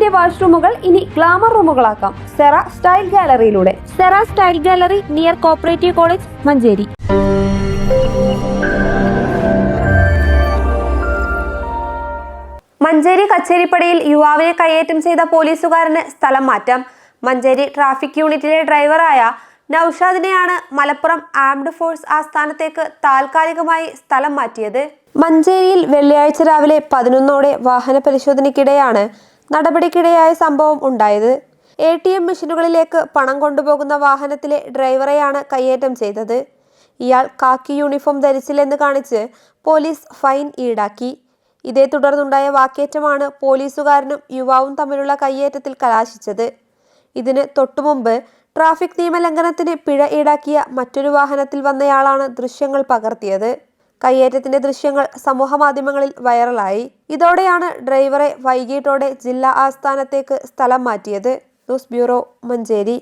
വീടിന്റെ വാഷ്റൂമുകൾ ഇനി ഗ്ലാമർ റൂമുകളാക്കാം സെറ സ്റ്റൈൽ ഗാലറിയിലൂടെ. Sera style gallery near cooperative college, Manjeri. Manjeri കച്ചേരിപ്പടിയിൽ യുവാവിനെ കയ്യേറ്റം ചെയ്ത പോലീസുകാരന് സ്ഥലം മാറ്റം. മഞ്ചേരി ട്രാഫിക് യൂണിറ്റിലെ ഡ്രൈവറായ നൌഷാദിനെയാണ് മലപ്പുറം ആംഡ് ഫോഴ്സ് ആസ്ഥാനത്തേക്ക് താൽക്കാലികമായി സ്ഥലം മാറ്റിയത്. മഞ്ചേരിയിൽ വെള്ളിയാഴ്ച രാവിലെ 11ഓടെ വാഹന പരിശോധനയ്ക്കിടെയാണ് നടപടിക്കിടെയായ സംഭവം ഉണ്ടായത്. ATM മെഷീനുകളിലേക്ക് പണം കൊണ്ടുപോകുന്ന വാഹനത്തിലെ ഡ്രൈവറെയാണ് കയ്യേറ്റം ചെയ്തത്. ഇയാൾ കാക്കി യൂണിഫോം ധരിച്ചില്ലെന്ന് കാണിച്ച് പോലീസ് ഫൈൻ ഈടാക്കി. ഇതേ തുടർന്നുണ്ടായ വാക്കേറ്റമാണ് പോലീസുകാരനും യുവാവും തമ്മിലുള്ള കയ്യേറ്റത്തിൽ കലാശിച്ചത്. ഇതിന് തൊട്ടുമുമ്പ് ട്രാഫിക് നിയമലംഘനത്തിന് പിഴ ഈടാക്കിയ മറ്റൊരു വാഹനത്തിൽ വന്നയാളാണ് ദൃശ്യങ്ങൾ പകർത്തിയത്. കയ്യേറ്റത്തിന്റെ ദൃശ്യങ്ങൾ സമൂഹമാധ്യമങ്ങളിൽ വൈറലായി. ഇതോടെയാണ് ഡ്രൈവറെ വൈകിട്ടോടെ ജില്ലാ ആസ്ഥാനത്തേക്ക് സ്ഥലം മാറ്റിയത്. News bureau, Manjeri.